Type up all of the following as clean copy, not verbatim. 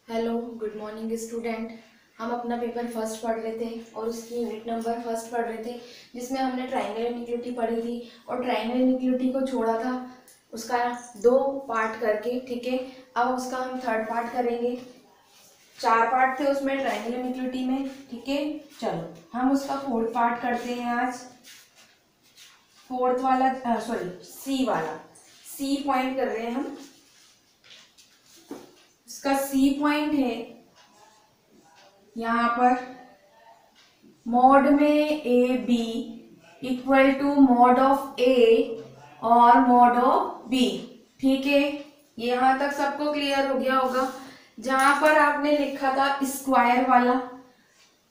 Hello good morning student. हम अपना paper first पढ़ रहे थे और उसकी यूनिट नंबर फर्स्ट पढ़ रहे थे जिसमें हमने ट्रायंगल इनइक्वालिटी पढ़ी थी और ट्रायंगल इनइक्वालिटी को छोड़ा था उसका 2 पार्ट करके। ठीक है, अब उसका हम थर्ड पार्ट करेंगे। 4 पार्ट थे उसमें ट्रायंगल इनइक्वालिटी में। ठीक है, चलो हम उसका फोर्थ पार्ट करते हैं आज। फोर्थ वाला सी वाला, सी पॉइंट कर रहे हैं हम। इसका सी पॉइंट है यहाँ पर मॉड में A B equal to mod of A और मॉड ऑफ बी। ठीक है, यहाँ तक सबको क्लियर हो गया होगा। जहां पर आपने लिखा था स्क्वायर वाला,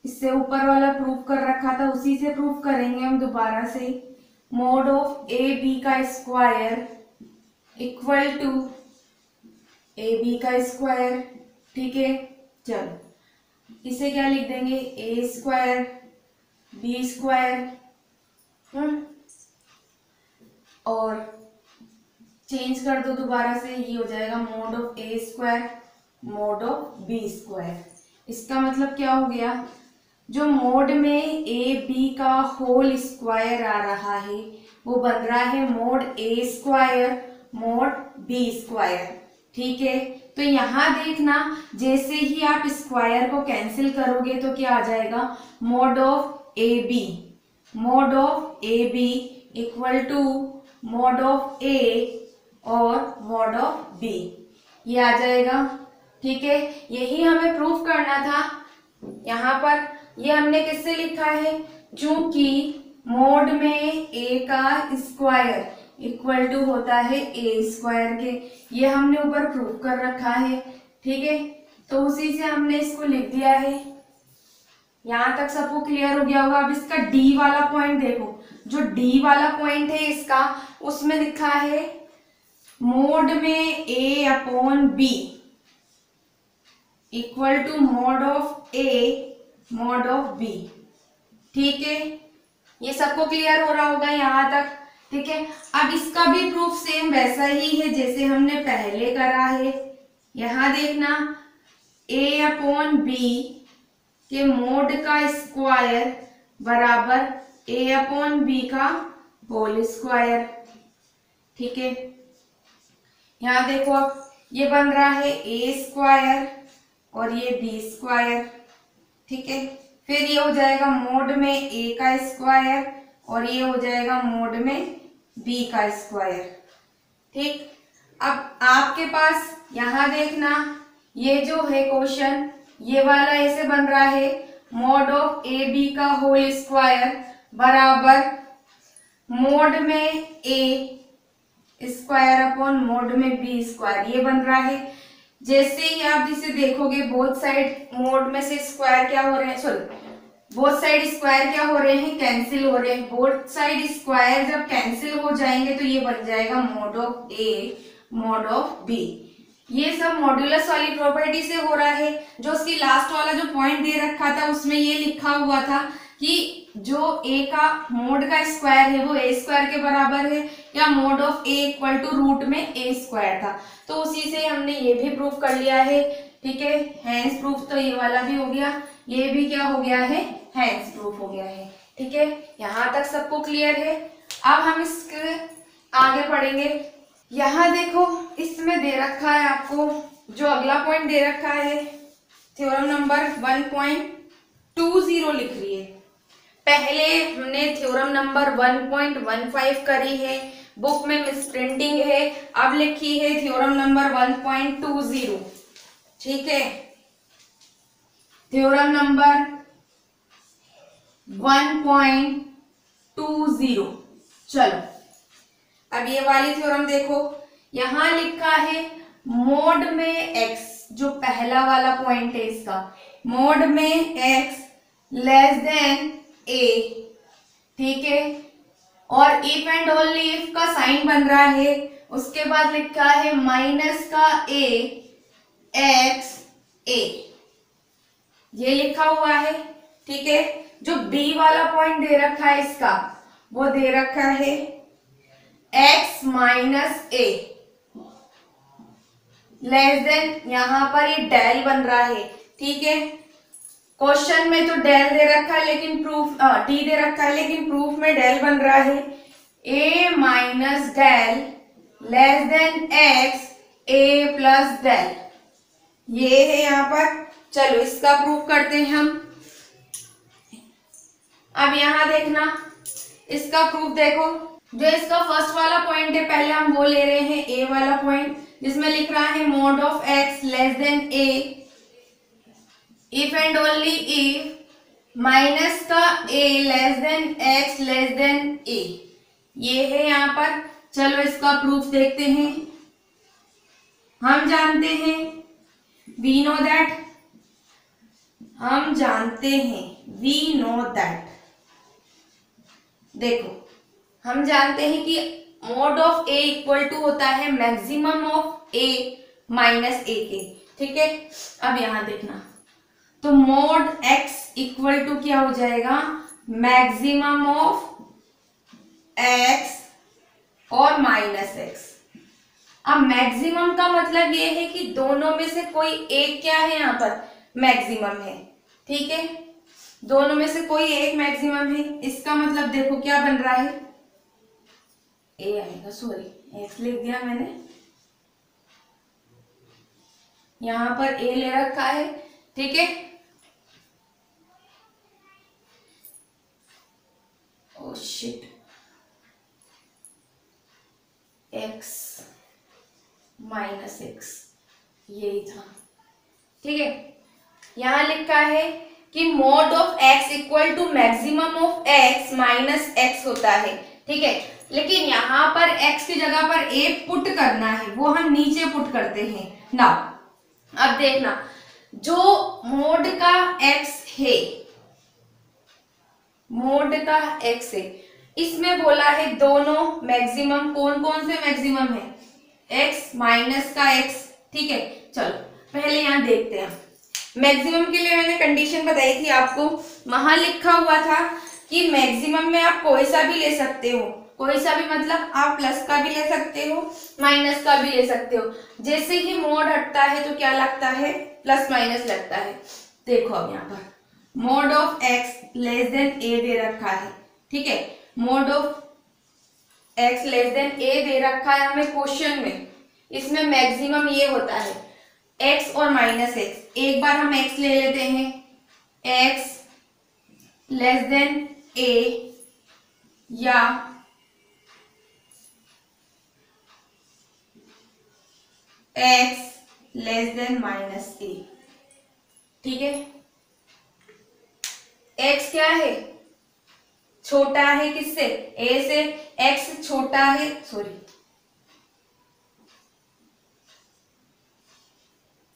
इससे ऊपर वाला प्रूफ कर रखा था, उसी से प्रूफ करेंगे हम दोबारा से। मॉड ऑफ ए बी का square equal to A B का स्क्वायर। ठीक है, चलो इसे क्या लिख देंगे, ए स्क्वायर बी स्क्वायर और चेंज कर दो दोबारा से, ये हो जाएगा mod of A square mod of B square. इसका मतलब क्या हो गया, जो मोड में ए बी का होल स्क्वायर आ रहा है वो बन रहा है mod A square mod B square. ठीक है, तो यहाँ देखना जैसे ही आप स्क्वायर को कैंसिल करोगे तो क्या आ जाएगा, mod of A B equal to mod of A और मोड ऑफ बी, ये आ जाएगा। ठीक है, यही हमें प्रूफ करना था। यहाँ पर ये हमने किससे लिखा है, चूंकि मोड में ए का स्क्वायर इक्वल टू होता है ए स्क्वायर के, ये हमने ऊपर प्रूफ कर रखा है। ठीक है, तो उसी से हमने इसको लिख दिया है। यहाँ तक सबको क्लियर हो गया होगा। अब इसका डी वाला पॉइंट देखो, जो डी वाला पॉइंट है इसका, उसमें लिखा है मोड में A upon B equal to mod of A mod of B. ठीक है, ये सबको क्लियर हो रहा होगा यहाँ तक। ठीक है, अब इसका भी प्रूफ सेम वैसा ही है जैसे हमने पहले करा है। यहाँ देखना a अपॉन बी के मोड का स्क्वायर बराबर a अपॉन बी का होल स्क्वायर। ठीक है, यहाँ देखो अब ये बन रहा है a स्क्वायर और ये बी स्क्वायर। ठीक है, फिर ये हो जाएगा मोड में a का स्क्वायर और ये हो जाएगा मोड में b का स्क्वायर। ठीक, अब आपके पास यहाँ देखना ये जो है क्वेश्चन, ये वाला ऐसे बन रहा है मोड ऑफ ए बी का होल स्क्वायर बराबर मोड में ए स्क्वायर अपॉन मोड में बी स्क्वायर, ये बन रहा है। जैसे ही आप इसे देखोगे बोथ साइड मोड में से स्क्वायर क्या हो रहे हैं, सॉरी बोथ साइड स्क्वायर क्या हो रहे हैं, कैंसिल हो रहे हैं। बोथ साइड स्क्वायर जब कैंसिल हो जाएंगे तो ये बन जाएगा mod of A mod of B. ये सब मॉड्यूलस वाली प्रॉपर्टी से हो रहा है। जो उसकी लास्ट वाला जो पॉइंट दे रखा था उसमें ये लिखा हुआ था कि जो a का मोड का स्क्वायर है वो a स्क्वायर के बराबर है, या mod of a equal to root में a स्क्वायर था, तो उसी से हमने ये भी प्रूफ कर लिया है। ठीक है, हैंस प्रूफ तो ये वाला भी हो गया, ये भी क्या हो गया है, हैंस प्रूफ हो गया है। ठीक है, यहाँ तक सबको क्लियर है। अब हम इसके आगे पढ़ेंगे। यहाँ देखो इसमें दे रखा है आपको, जो अगला पॉइंट दे रखा है थ्योरम नंबर 1.20 लिख रही है। पहले हमने थ्योरम नंबर 1.15 करी है, बुक में मिसप्रिंटिंग है, अब लिखी है थ्योरम नंबर 1.20। ठीक है, थ्योरम नंबर 1.20। चलो अब ये वाली थ्योरम देखो, यहां लिखा है मोड में x, जो पहला वाला पॉइंट है इसका, मोड में x लेस देन a। ठीक है, और इफ एंड ओनली इफ का साइन बन रहा है, उसके बाद लिखा है माइनस का a x a, ये लिखा हुआ है। ठीक है, जो b वाला पॉइंट दे रखा है इसका, वो दे रखा है x minus a। Less than, यहाँ पर ये डेल बन रहा है, ठीक है। क्वेश्चन में तो डेल दे रखा है लेकिन प्रूफ डी दे रखा है लेकिन प्रूफ में डेल बन रहा है। A minus del less than X A plus del, ये है यहाँ पर। चलो इसका प्रूफ करते हैं हम। अब यहाँ देखना, इसका प्रूफ देखो। जो इसका फर्स्ट वाला पॉइंट है, पहले हम वो ले रहे हैं ए वाला पॉइंट, जिसमें लिख रहा है mod of X less than A if and only if minus का A less than X less than A, ये है यहाँ पर। चलो इसका प्रूफ देखते हैं। हम जानते हैं, वी नो दैट, हम जानते हैं, वी नो दैट, देखो हम जानते हैं कि mod of A equal to होता है maximum of A minus A के, ठीक है। अब यहां देखना, तो मोड एक्स इक्वल टू क्या हो जाएगा, मैक्सिमम ऑफ एक्स और माइनस एक्स। अब मैक्सिमम का मतलब ये है कि दोनों में से कोई एक क्या है, यहाँ पर मैक्सिमम है, ठीक है। दोनों में से कोई एक मैक्सिमम है, इसका मतलब देखो क्या बन रहा है, ए आएगा, सॉरी एक्स लिख दिया मैंने, यहां पर ए ले रखा है, ठीक है। Oh shit, x minus x, यही था, ठीक है। यहां लिखा है कि mod of x equal to maximum of x minus x होता है, ठीक है। लेकिन यहाँ पर x की जगह पर a पुट करना है, वो हम नीचे पुट करते हैं ना। अब देखना, जो मोड का x है, मोड का x है, इसमें बोला है दोनों मैक्सिमम, कौन कौन से मैक्सिमम है, x माइनस का x, ठीक है। चलो पहले यहाँ देखते हैं। मैक्सिमम के लिए मैंने कंडीशन बताई थी आपको, वहां लिखा हुआ था कि मैक्सिमम में आप कोई सा भी ले सकते हो, कोई सा भी मतलब आप प्लस का भी ले सकते हो, माइनस का भी ले सकते हो। जैसे ही मोड हटता है तो क्या लगता है, प्लस माइनस लगता है। देखो अब यहाँ पर mod of X less than A दे रखा है, ठीक है। Mod of X less than A दे रखा है हमें क्वेश्चन में, इसमें मैक्सिमम ये होता है x और माइनस एक्स। एक बार हम x ले लेते हैं, x लेस देन a या x less then minus a, ठीक है। x क्या है, छोटा है किससे, a से, x छोटा है, सॉरी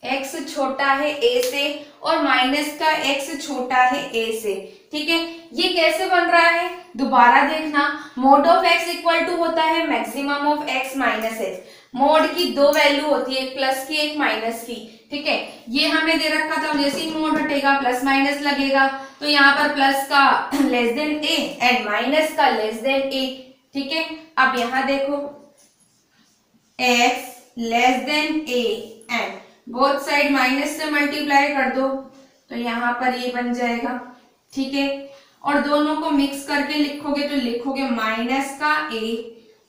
x छोटा है a से और माइनस का x छोटा है a से, ठीक है। ये कैसे बन रहा है, दोबारा देखना। Mod of x equal to होता है maximum of x minus x. Mod की दो वैल्यू होती है, एक प्लस की एक माइनस की, ठीक है। ये हमें दे रखा था, जैसे ही मोड हटेगा प्लस माइनस लगेगा, तो यहाँ पर प्लस का less than a and minus का लेस देन a, ठीक है। अब यहाँ देखो x less then a and both side minus से मल्टीप्लाई कर दो, तो यहाँ पर ये बन जाएगा, ठीक है। और दोनों को मिक्स करके लिखोगे तो लिखोगे माइनस का a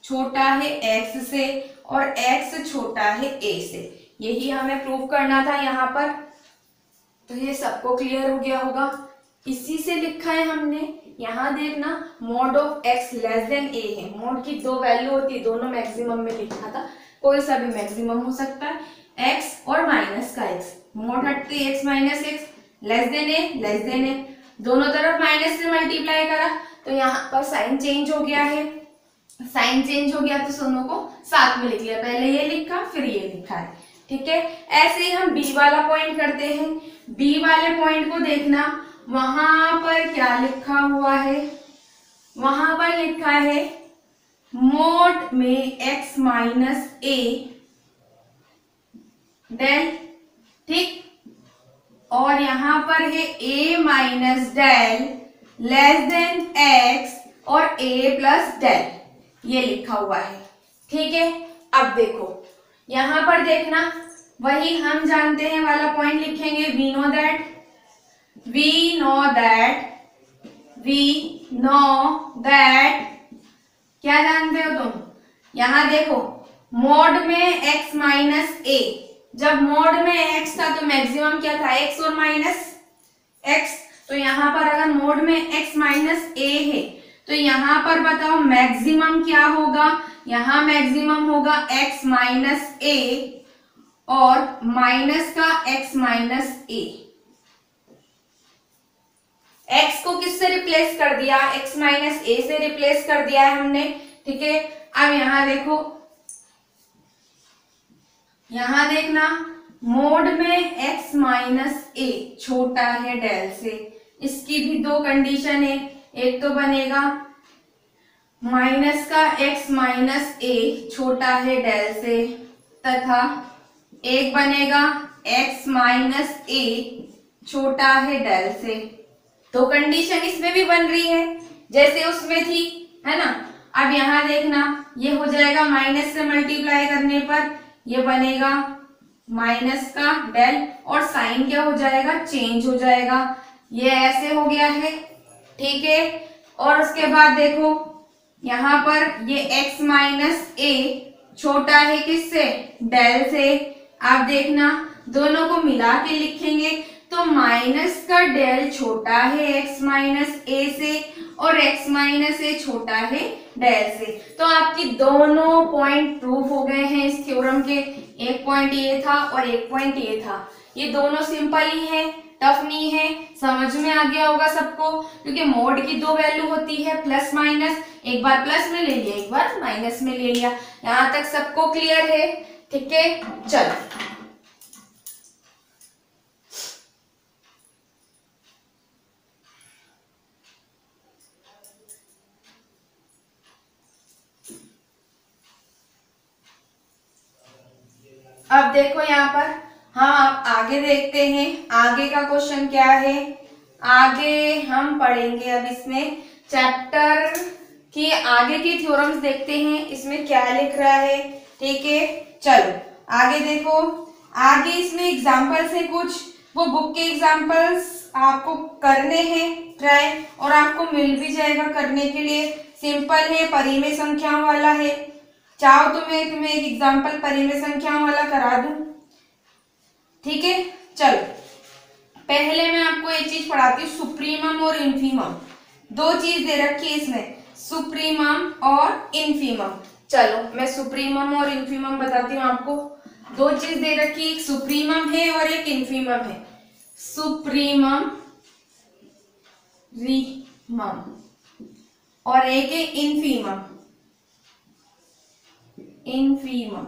छोटा है x से और x छोटा है a से। यही हमें प्रूव करना था यहाँ पर। तो ये सबको क्लियर हो गया होगा, इसी से लिखा है हमने। यहाँ देखना, mod of x less then a है, मोड की दो वैल्यू होती है, दोनों मैक्सिमम में लिखा था, कोई सा भी मैक्सिमम हो सकता है, x और माइनस का x। मोड हटते x minus x less then a, दोनों तरफ माइनस से मल्टीप्लाई करा तो यहाँ पर साइन चेंज हो गया है। साइन चेंज हो गया तो दोनों को साथ में लिख लिया, पहले ये लिखा फिर ये लिखा है, ठीक है। ऐसे ही हम बी वाला पॉइंट करते हैं। बी वाले पॉइंट को देखना, वहां पर क्या लिखा हुआ है, वहां पर लिखा है मोड में x माइनस a डेल, ठीक। और यहां पर है a minus del less than x और a प्लस डेल, ये लिखा हुआ है, ठीक है। अब देखो यहां पर देखना, वही हम जानते हैं वाला पॉइंट लिखेंगे, वी नो दैट क्या जानते हो तुम, यहां देखो मोड में x माइनस ए, जब मोड में x था तो मैक्सिमम क्या था, x और माइनस x, तो यहां पर अगर मोड में x माइनस ए है तो यहां पर बताओ मैक्सिमम क्या होगा, यहां मैक्सिमम होगा x माइनस ए और माइनस का x माइनस ए। x को किससे रिप्लेस कर दिया, x माइनस ए से रिप्लेस कर दिया है हमने, ठीक है। अब यहां देखो, यहां देखना मोड में x माइनस ए छोटा है डेल से, इसकी भी दो कंडीशन है, एक तो बनेगा माइनस का x माइनस ए छोटा है डेल से, तथा एक बनेगा x माइनस ए छोटा है डेल से। तो कंडीशन इसमें भी बन रही है जैसे उसमें थी, है ना। अब यहां देखना ये हो जाएगा माइनस से मल्टीप्लाई करने पर ये बनेगा माइनस का डेल और साइन क्या हो जाएगा, चेंज हो जाएगा, ये ऐसे हो गया है, ठीक है। और उसके बाद देखो यहाँ पर ये x माइनस ए छोटा है किससे, डेल से। आप देखना दोनों को मिला के लिखेंगे तो माइनस का डेल छोटा है x माइनस ए से और x माइनस ए छोटा है डेल से। तो आपकी दोनों पॉइंट प्रूफ हो गए हैं इस थ्योरम के, एक पॉइंट ये था और एक पॉइंट ये था। ये दोनों सिंपल ही है, टफ नहीं है, समझ में आ गया होगा सबको, क्योंकि मोड की दो वैल्यू होती है प्लस माइनस, एक बार प्लस में ले लिया एक बार माइनस में ले लिया। यहाँ तक सबको क्लियर है, ठीक है। चलो अब देखो यहाँ पर, हाँ आप आगे देखते हैं आगे का क्वेश्चन क्या है। आगे हम पढ़ेंगे अब इसमें चैप्टर की आगे की थ्योरम्स देखते हैं इसमें क्या लिख रहा है, ठीक है। चलो आगे देखो, आगे इसमें एग्जाम्पल्स है कुछ, वो बुक के एग्जाम्पल्स आपको करने हैं ट्राई, और आपको मिल भी जाएगा करने के लिए, सिंपल है, परिमेय संख्याओं वाला है। चाहो तो मैं तुम्हें एक एग्जाम्पल परिमेय संख्याओं वाला करा दूं, ठीक है। चलो पहले मैं आपको एक चीज पढ़ाती हूँ, सुप्रीमम और इन्फीमम, दो चीज दे रखी है इसमें, सुप्रीमम और इन्फीमम। चलो मैं सुप्रीमम और इन्फीमम बताती हूँ आपको, दो चीज दे रखी, एक सुप्रीमम है और एक इन्फीमम है। सुप्रीमम रीमम और एक है इन्फीमम, इन्फीमम।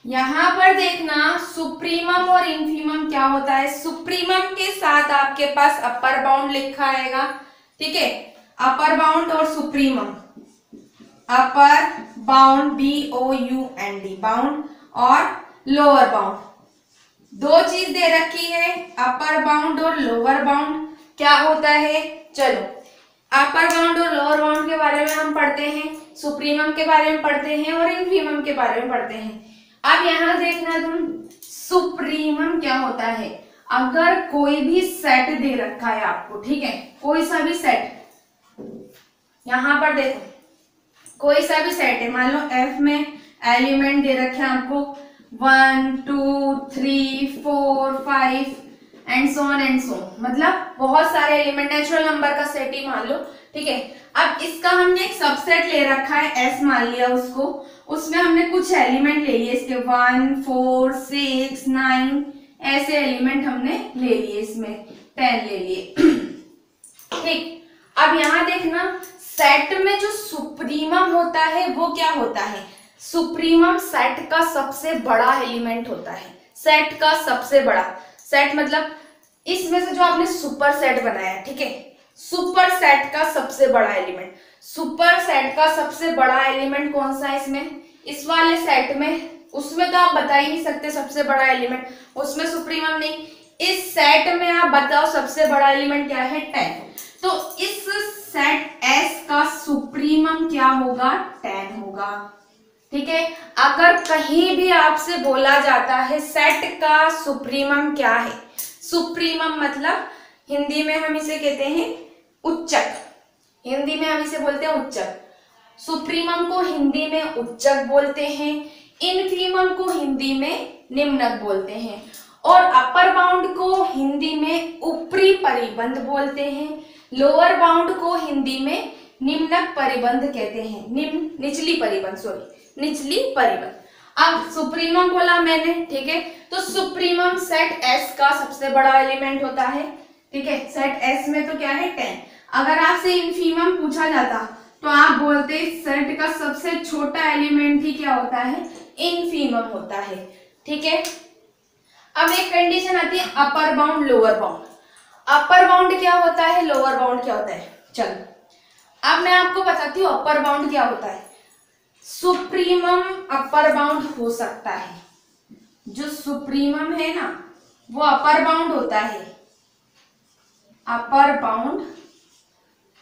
यहां पर देखना सुप्रीमम और इन्फीमम क्या होता है। सुप्रीमम के साथ आपके पास अपर बाउंड लिखा आएगा, ठीक है, अपर बाउंड और supremum, upper bound BOUND bound और लोअर बाउंड, दो चीज दे रखी है, अपर बाउंड और लोअर बाउंड क्या होता है। चलो अपर बाउंड और लोअर बाउंड के बारे में हम पढ़ते हैं, सुप्रीमम के बारे में पढ़ते हैं और इन्फीमम के बारे में पढ़ते हैं। अब यहां देखना तुम, सुप्रीमम क्या होता है, अगर कोई भी सेट दे रखा है आपको, ठीक है, कोई सा भी सेट, यहां पर देखो कोई सा भी सेट है, मान लो F में एलिमेंट दे रखे हैं आपको 1 2 3 4 5 and so on and so, मतलब बहुत सारे एलिमेंट, नेचुरल नंबर का सेट ही मान लो, ठीक है। अब इसका हमने एक सबसेट ले रखा है S मान लिया उसको, उसमें हमने कुछ एलिमेंट ले लिए इसके 1 4 6 9 ऐसे एलिमेंट हमने ले लिए, इसमें 10 ले लिए, ठीक। अब यहां देखना सेट में जो सुप्रीमम होता है वो क्या होता है, सुप्रीमम सेट का सबसे बड़ा एलिमेंट होता है, सेट का सबसे बड़ा, सेट मतलब इसमें से जो आपने सुपर सेट बनाया, ठीक है, सुपर सेट का सबसे बड़ा एलिमेंट, सुपर सेट का सबसे बड़ा एलिमेंट कौन सा है इसमें, इस वाले सेट में, उसमें तो आप बता ही नहीं सकते सबसे बड़ा एलिमेंट, उसमें सुप्रीमम नहीं, इस सेट में आप बताओ सबसे बड़ा एलिमेंट क्या है, 10। तो इस सेट S का सुप्रीमम क्या होगा, 10 होगा, ठीक है। अगर कहीं भी आपसे बोला जाता है सेट का सुप्रीमम क्या है, सुप्रीमम मतलब हिंदी में हम इसे कहते हैं उच्चक, हिंदी में हम इसे बोलते हैं उच्चक। सुप्रीमम को हिंदी में उच्चक बोलते हैं, इनफीमम को हिंदी में निम्नक बोलते हैं, और अपर बाउंड को हिंदी में ऊपरी परिबंध बोलते हैं, लोअर बाउंड को हिंदी में निम्नक परिबंध कहते हैं, निचली परिबंध, सॉरी निचली परिबंध। अब सुप्रीमम बोला मैंने, ठीक है। तो सुप्रीमम सेट एस का सबसे बड़ा एलिमेंट होता है, ठीक है। सेट एस में तो क्या है 10। अगर आपसे इनफीमम पूछा जाता तो आप बोलते सेट का सबसे छोटा एलिमेंट ही क्या होता है, इनफीमम होता है, ठीक है। अब एक कंडीशन आती है upper bound lower bound. Upper bound क्या होता है, लोअर बाउंड क्या होता है, चलो अब मैं आपको बताती हूँ अपर बाउंड क्या होता है। सुप्रीमम अपर बाउंड हो सकता है, जो सुप्रीमम है ना वो अपर बाउंड होता है, अपर बाउंड।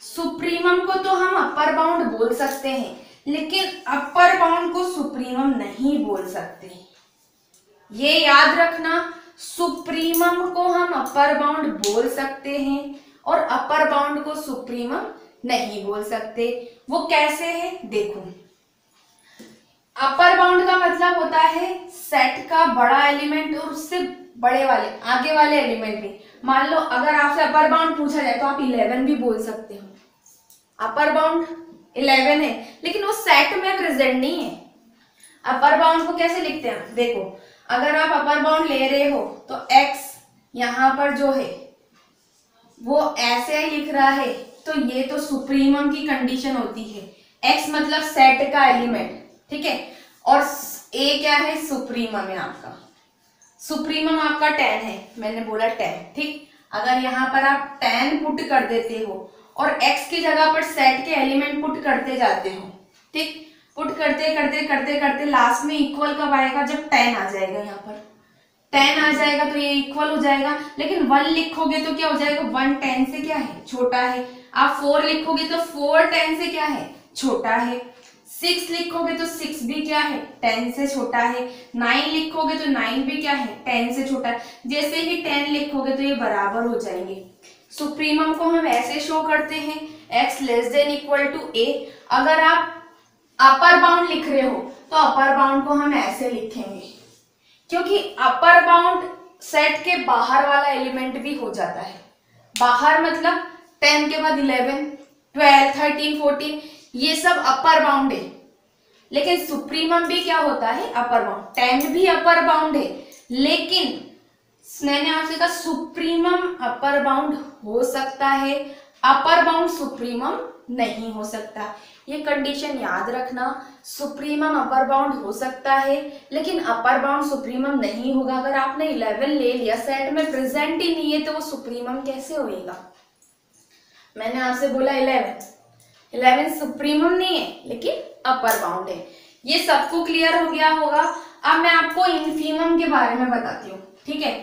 सुप्रीमम को तो हम अपर बाउंड बोल सकते हैं, लेकिन अपर बाउंड को सुप्रीमम नहीं बोल सकते, ये याद रखना। सुप्रीमम को हम अपर बाउंड बोल सकते हैं और अपर बाउंड को सुप्रीमम नहीं बोल सकते। वो कैसे है देखो, अपर बाउंड का मतलब होता है सेट का बड़ा एलिमेंट और उससे बड़े वाले आगे वाले एलिमेंट भी। मान लो अगर आपसे अपर बाउंड पूछा जाए तो आप 11 भी बोल सकते हो, अपर बाउंड 11 है लेकिन वो सेट में प्रेजेंट नहीं है। अपर बाउंड को कैसे लिखते हैं, देखो अगर आप अपर बाउंड ले रहे हो तो x यहाँ पर जो है वो ऐसे ही लिख रहा है, तो ये तो सुप्रीमम की कंडीशन होती है। x मतलब सेट का एलिमेंट, ठीक है, और a क्या है, सुप्रीमम है आपका। सुप्रीमम आपका 10 है, मैंने बोला 10, ठीक। अगर यहाँ पर आप 10 पुट कर देते हो और x की जगह पर सेट के एलिमेंट पुट करते जाते हो, ठीक, पुट करते करते करते करते लास्ट में इक्वल कब आएगा, जब 10 आ जाएगा, यहाँ पर 10 आ जाएगा तो ये इक्वल हो जाएगा। लेकिन 1 लिखोगे तो क्या हो जाएगा, 1 10 से क्या है, छोटा है। आप 4 लिखोगे तो 4 10 से क्या है, छोटा है। 6 लिखोगे तो 6 भी क्या है, 10 से छोटा है। 9 लिखोगे तो 9 भी क्या है, 10 से छोटा है। जैसे ही 10 लिखोगे तो ये बराबर हो जाएंगे। सुप्रीमम को हम ऐसे शो करते हैं x less than equal to a। अगर आप अपर बाउंड लिख रहे हो तो अपर बाउंड को हम ऐसे लिखेंगे, क्योंकि अपर बाउंड सेट के बाहर वाला एलिमेंट भी हो जाता है। बाहर मतलब 10 के बाद 11, 12, 13, 14 ये सब अपर बाउंड है। लेकिन सुप्रीमम भी क्या होता है, अपर बाउंड। 10 भी अपर बाउंड है, लेकिन मैंने आपसे कहा सुप्रीमम अपर बाउंड हो सकता है, अपर बाउंड सुप्रीमम नहीं हो सकता। ये कंडीशन याद रखना, सुप्रीमम अपर बाउंड हो सकता है लेकिन अपर बाउंड सुप्रीमम नहीं होगा। अगर आपने 11 ले लिया, सेट में प्रेजेंट ही नहीं है, तो वो सुप्रीमम कैसे होएगा। मैंने आपसे बोला 11 सुप्रीमम नहीं है लेकिन अपर बाउंड है। ये सबको क्लियर हो गया होगा। अब मैं आपको इनफीमम के बारे में बताती हूँ, ठीक है।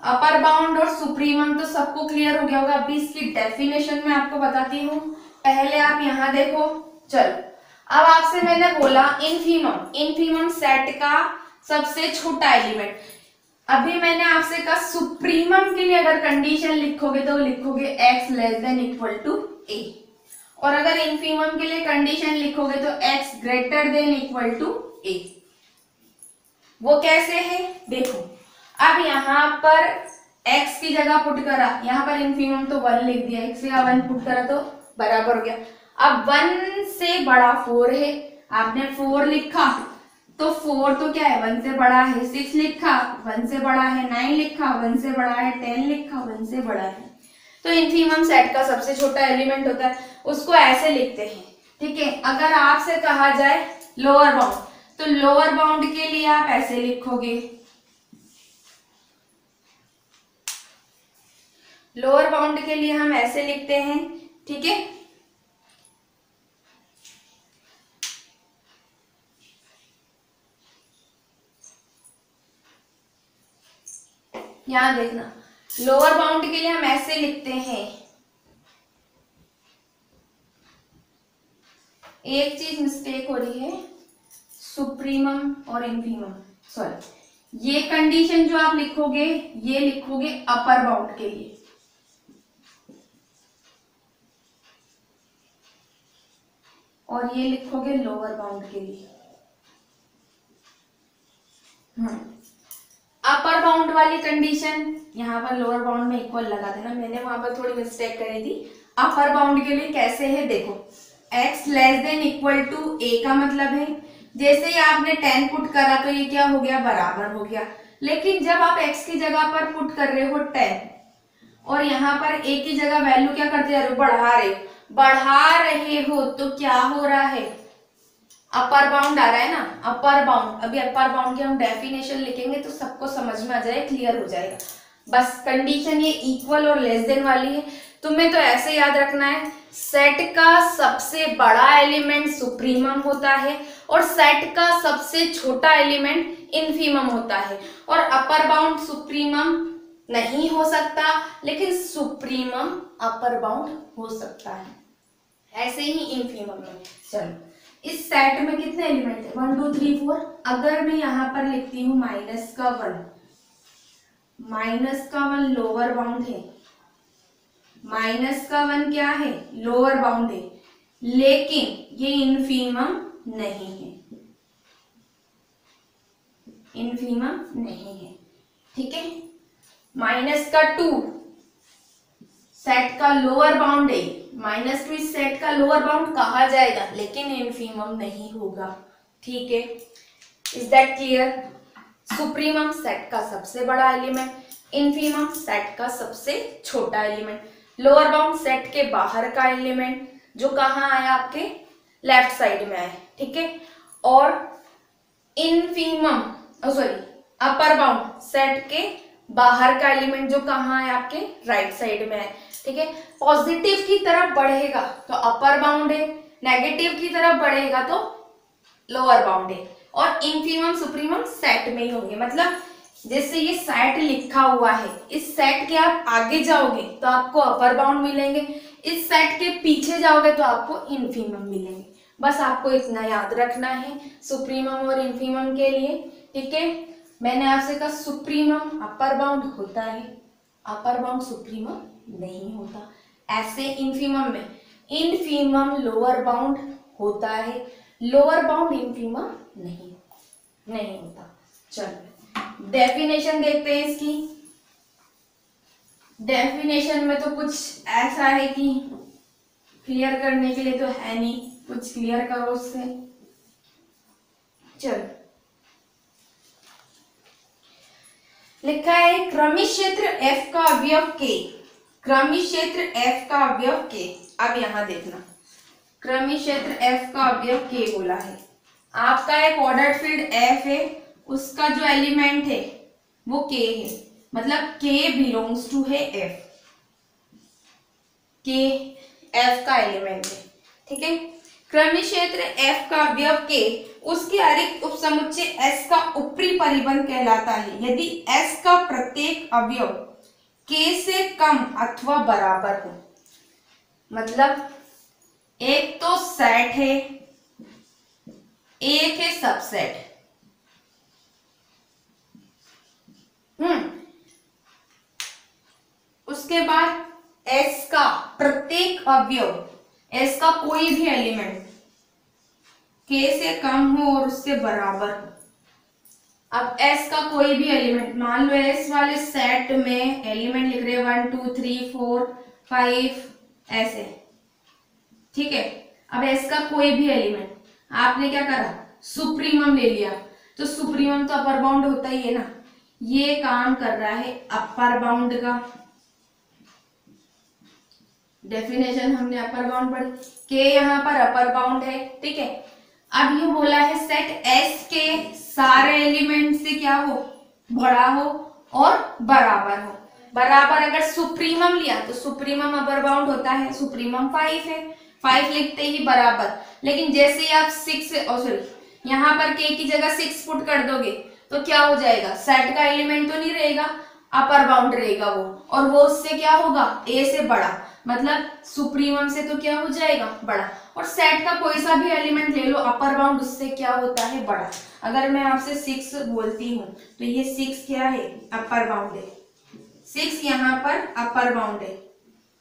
अपर बाउंड और सुप्रीमम तो सबको क्लियर हो गया होगा। अभी इसकी डेफिनेशन में आपको बताती हूँ, पहले आप यहाँ देखो। चलो अब आपसे मैंने बोला इनफीमम सेट का सबसे छोटा एलिमेंट। अभी मैंने आपसे कहा सुप्रीमम के लिए अगर कंडीशन लिखोगे तो लिखोगे x less than equal to a, और अगर इनफीमम के लिए कंडीशन लिखोगे तो x greater than equal to a। वो कैसे है देखो, अब यहाँ पर x की जगह पुट करा, यहाँ पर इनफीमम तो 1 लिख दिया, x की जगह 1 पुट करा तो बराबर हो गया। अब 1 से बड़ा 4 है, आपने 4 लिखा तो 4 तो क्या है, 1 से बड़ा है। 6 लिखा 1 से बड़ा है। 9 लिखा 1 से बड़ा है। 10 लिखा 1 से बड़ा है। तो इनफीमम सेट का सबसे छोटा एलिमेंट होता है, उसको ऐसे लिखते हैं, ठीक है। अगर आपसे कहा जाए लोअर बाउंड, तो लोअर बाउंड के लिए आप ऐसे लिखोगे, लोअर बाउंड के लिए हम ऐसे लिखते हैं, ठीक है। यहां देखना, लोअर बाउंड के लिए हम ऐसे लिखते हैं। एक चीज मिस्टेक हो रही है, सुप्रीमम और इन्फीमम, सॉरी ये कंडीशन जो आप लिखोगे ये लिखोगे अपर बाउंड के लिए, और ये लिखोगे लोअर बाउंड के लिए। अपर बाउंड वाली कंडीशन यहाँ पर लोअर बाउंड में इक्वल लगा देना, मैंने वहां पर थोड़ी मिस्टेक करी थी। अपर बाउंड के लिए कैसे है देखो, x less than equal to a का मतलब है जैसे ही आपने 10 पुट करा तो ये क्या हो गया, बराबर हो गया। लेकिन जब आप x की जगह पर पुट कर रहे हो 10 और यहाँ पर a की जगह वैल्यू क्या करते जा रहे हो, बढ़ा रहे हो तो क्या हो रहा है, अपर बाउंड आ रहा है ना, अपर बाउंड। अभी अपर बाउंड की हम डेफिनेशन लिखेंगे तो सबको समझ में आ जाए, क्लियर हो जाएगा। बस कंडीशन ये इक्वल और लेस देन वाली है। तुम्हें तो ऐसे याद रखना है, सेट का सबसे बड़ा एलिमेंट सुप्रीमम होता है और सेट का सबसे छोटा एलिमेंट इनफीमम होता है। और अपर बाउंड सुप्रीमम नहीं हो सकता लेकिन सुप्रीमम अपर बाउंड हो सकता है, ऐसे ही इनफीमम में। चलो इस सेट में कितने एलिमेंट है, 1 2 3 4। अगर मैं यहाँ पर लिखती हूँ माइनस का 1 लोअर बाउंड है, माइनस का 1 क्या है, लोअर बाउंड है, लेकिन ये इनफीमम नहीं है, इनफीमम नहीं है, ठीक है। माइनस का 2 सेट का लोअर बाउंड है, -2 इस सेट का लोअर बाउंड कहा जाएगा लेकिन इनफीमम नहीं होगा, ठीक है। Is that clear? Supremum set का सबसे बड़ा एलिमेंट, इनफीमम सेट का सबसे छोटा एलिमेंट, लोअर बाउंड सेट के बाहर का एलिमेंट जो कहाँ आया, आपके लेफ्ट साइड में आया, ठीक है। और infimum sorry upper bound set के बाहर का एलिमेंट जो कहाँ है, आपके राइट साइड में है, ठीक है। पॉजिटिव की तरफ बढ़ेगा तो अपर बाउंड है, नेगेटिव की तरफ बढ़ेगा तो लोअर बाउंड है। और इनफीमम सुप्रीमम सेट में ही होंगे, मतलब जैसे ये सेट लिखा हुआ है, इस सेट के आप आगे जाओगे तो आपको अपर बाउंड मिलेंगे, इस सेट के पीछे जाओगे तो आपको इनफीमम मिलेंगे। बस आपको इतना याद रखना है सुप्रीमम और इनफीमम के लिए, ठीक है। मैंने आपसे कहा सुप्रीमम अपर बाउंड होता है, अपर बाउंड सुप्रीमम नहीं होता। ऐसे इनफीमम में इनफीमम लोअर बाउंड होता है, लोअर बाउंड इनफीमम नहीं होता। चलो डेफिनेशन देखते हैं इसकी। डेफिनेशन में तो कुछ ऐसा है कि क्लियर करने के लिए तो है नहीं, कुछ क्लियर करो उससे। चलो लिखा है क्रमिक क्षेत्र F का अवयव K, क्रमिक क्षेत्र F का अवयव K। अब यहां देखना, क्रमिक क्षेत्र F का अवयव K बोला है। आपका एक ऑर्डर्ड फील्ड F है, उसका जो एलिमेंट है वो K है, मतलब K बिलोंग्स टू है F, K F का एलिमेंट है, ठीक है। क्रमिक क्षेत्र F का अवयव K उसके अरिक्त उपसमुच्चय S का ऊपरी परिबंध कहलाता है यदि S का प्रत्येक अवयव K से कम अथवा बराबर हो। मतलब एक तो सेट है, एक है सबसेट। उसके बाद S का प्रत्येक अवयव, S का कोई भी एलिमेंट K से कम हो और उससे बराबर हो। अब S का कोई भी एलिमेंट, मान लो S वाले सेट में एलिमेंट लिख रहे हैं 1 2 3 4 5 ऐसे, ठीक है। अब S का कोई भी एलिमेंट आपने क्या करा, सुप्रीमम ले लिया, तो सुप्रीमम तो अपर बाउंड होता ही है ना, ये काम कर रहा है अपर बाउंड का। डेफिनेशन हमने अपर बाउंड पढ़ी, के यहाँ पर अपर बाउंड है, ठीक है। अब ये बोला है सेट S के सारे एलिमेंट से क्या हो, बड़ा हो और बराबर हो। बराबर अगर सुप्रीमम लिया तो सुप्रीमम अपर बाउंड होता है, सुप्रीमम 5 है, 5 लिखते ही बराबर। लेकिन जैसे ही आप 6 सॉरी यहाँ पर K की जगह 6 पुट कर दोगे तो क्या हो जाएगा, सेट का एलिमेंट तो नहीं रहेगा, अपर बाउंड रहेगा वो, और वो उससे क्या होगा, A से बड़ा। मतलब सुप्रीमम से तो क्या हो जाएगा, बड़ा। और सेट का कोई सा भी एलिमेंट ले लो, अपर बाउंड उससे क्या होता है, बड़ा। अगर मैं आपसे 6 बोलती हूँ तो ये 6 क्या है, अपर बाउंड है। 6 यहाँ पर अपर बाउंड है,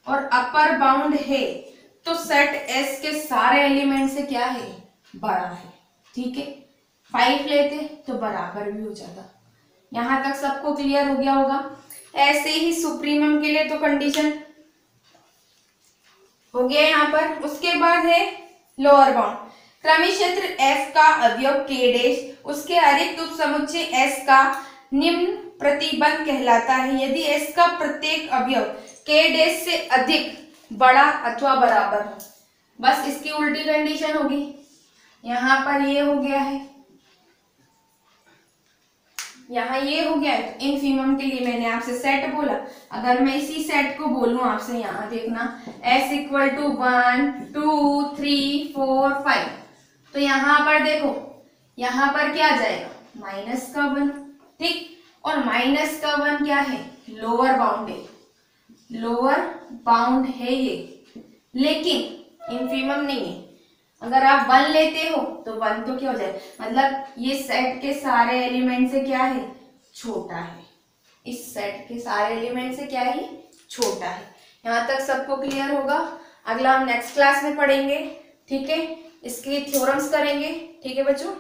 और अपर बाउंड है तो सेट एस के सारे एलिमेंट से क्या है, बड़ा है। ठीक है, 5 लेते तो बराबर भी हो जाता। यहां तक सबको क्लियर हो गया होगा। ऐसे ही सुप्रीमम के लिए तो कंडीशन हो गया यहाँ पर। उसके बाद है लोअर बाउंड। क्रमिक क्षेत्र एफ का अवयव के डैश उसके अरिक्त उपसमुच्चय एस का निम्न प्रतिबंध कहलाता है यदि एस का प्रत्येक अवयव के डैश से अधिक, बड़ा अथवा बराबर हो। बस इसकी उल्टी कंडीशन होगी। यहाँ पर ये हो गया है, यहाँ ये हो गया है। इनफीमम के लिए मैंने आपसे सेट बोला, अगर मैं इसी सेट को बोलूं आपसे, यहाँ देखना s इक्वल टू 1 2 3 4 5, तो यहाँ पर देखो, यहाँ पर क्या आ जाएगा, माइनस का 1। ठीक, और माइनस का 1 क्या है, लोअर बाउंड है, लोअर बाउंड है ये, लेकिन इनफीमम नहीं है। अगर आप 1 लेते हो तो 1 तो क्या हो जाए, मतलब ये सेट के सारे एलिमेंट से क्या है, छोटा है। इस सेट के सारे एलिमेंट से क्या है, छोटा है। यहाँ तक सबको क्लियर होगा। अगला हम नेक्स्ट क्लास में पढ़ेंगे। ठीक है, इसके थ्योरम्स करेंगे। ठीक है बच्चों।